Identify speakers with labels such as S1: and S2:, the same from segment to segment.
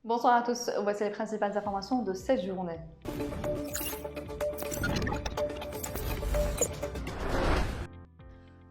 S1: Bonsoir à tous, voici les principales informations de cette journée.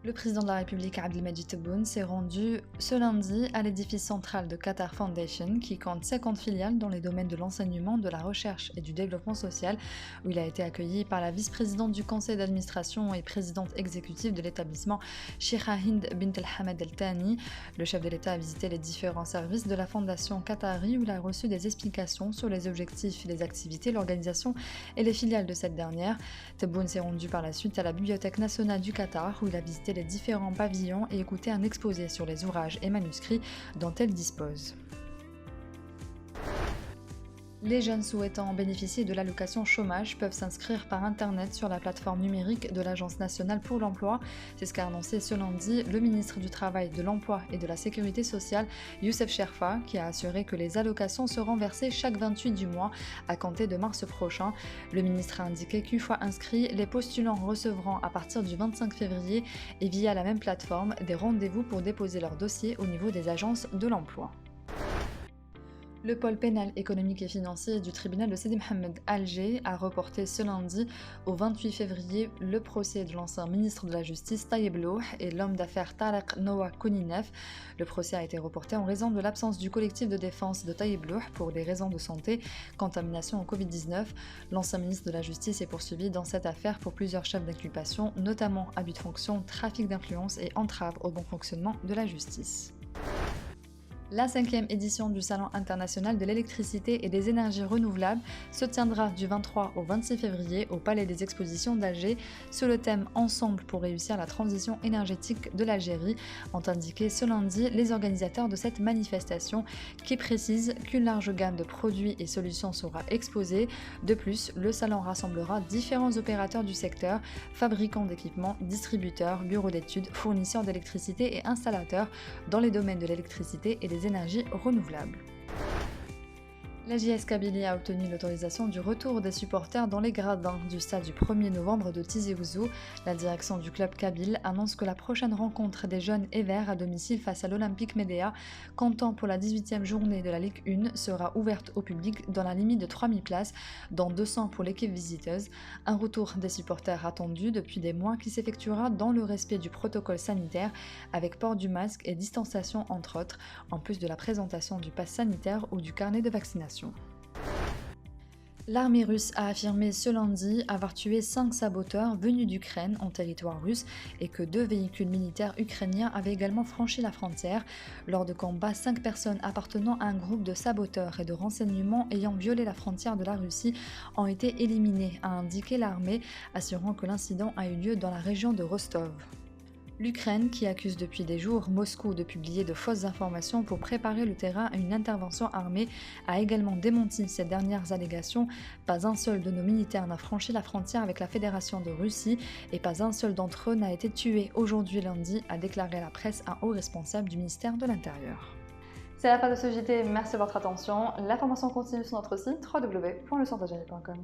S1: Le président de la République, Abdelmadjid Tebboune, s'est rendu ce lundi à l'édifice central de Qatar Foundation, qui compte 50 filiales dans les domaines de l'enseignement, de la recherche et du développement social, où il a été accueilli par la vice-présidente du conseil d'administration et présidente exécutive de l'établissement, Sheikha Hind bint al-Hamad al-Thani. Le chef de l'État a visité les différents services de la fondation qatari, où il a reçu des explications sur les objectifs, les activités, l'organisation et les filiales de cette dernière. Tebboune s'est rendu par la suite à la Bibliothèque nationale du Qatar, où il a visité les différents pavillons et écouter un exposé sur les ouvrages et manuscrits dont elle dispose. Les jeunes souhaitant bénéficier de l'allocation chômage peuvent s'inscrire par internet sur la plateforme numérique de l'Agence nationale pour l'emploi. C'est ce qu'a annoncé ce lundi le ministre du Travail, de l'Emploi et de la Sécurité sociale, Youssef Cherfa, qui a assuré que les allocations seront versées chaque 28 du mois à compter de mars prochain. Le ministre a indiqué qu'une fois inscrits, les postulants recevront à partir du 25 février et via la même plateforme des rendez-vous pour déposer leur dossier au niveau des agences de l'emploi. Le pôle pénal économique et financier du tribunal de Sidi Mohamed Alger a reporté ce lundi au 28 février le procès de l'ancien ministre de la Justice Tayeb Louh et l'homme d'affaires Tarek Noah Kouninef. Le procès a été reporté en raison de l'absence du collectif de défense de Tayeb Louh pour des raisons de santé, contamination au Covid-19. L'ancien ministre de la Justice est poursuivi dans cette affaire pour plusieurs chefs d'inculpation, notamment abus de fonction, trafic d'influence et entrave au bon fonctionnement de la justice. La 5e édition du Salon international de l'électricité et des énergies renouvelables se tiendra du 23 au 26 février au Palais des Expositions d'Alger sous le thème Ensemble pour réussir la transition énergétique de l'Algérie, ont indiqué ce lundi les organisateurs de cette manifestation qui précise qu'une large gamme de produits et solutions sera exposée. De plus, le salon rassemblera différents opérateurs du secteur, fabricants d'équipements, distributeurs, bureaux d'études, fournisseurs d'électricité et installateurs dans les domaines de l'électricité et des énergies renouvelables. La JS Kabylie a obtenu l'autorisation du retour des supporters dans les gradins du stade du 1er novembre de Tizi Ouzou. La direction du club kabyle annonce que la prochaine rencontre des jeunes et verts à domicile face à l'Olympique Médéa, comptant pour la 18e journée de la Ligue 1, sera ouverte au public dans la limite de 3000 places, dont 200 pour l'équipe visiteuse. Un retour des supporters attendu depuis des mois qui s'effectuera dans le respect du protocole sanitaire, avec port du masque et distanciation entre autres, en plus de la présentation du pass sanitaire ou du carnet de vaccination. L'armée russe a affirmé ce lundi avoir tué 5 saboteurs venus d'Ukraine en territoire russe et que 2 véhicules militaires ukrainiens avaient également franchi la frontière. Lors de combats, 5 personnes appartenant à un groupe de saboteurs et de renseignements ayant violé la frontière de la Russie ont été éliminées, a indiqué l'armée, assurant que l'incident a eu lieu dans la région de Rostov. L'Ukraine, qui accuse depuis des jours Moscou de publier de fausses informations pour préparer le terrain à une intervention armée, a également démenti ces dernières allégations. Pas un seul de nos militaires n'a franchi la frontière avec la Fédération de Russie et pas un seul d'entre eux n'a été tué aujourd'hui lundi, a déclaré à la presse un haut responsable du ministère de l'Intérieur. C'est la fin de ce JT, merci de votre attention. L'information continue sur notre site www.lecentralgérie.com.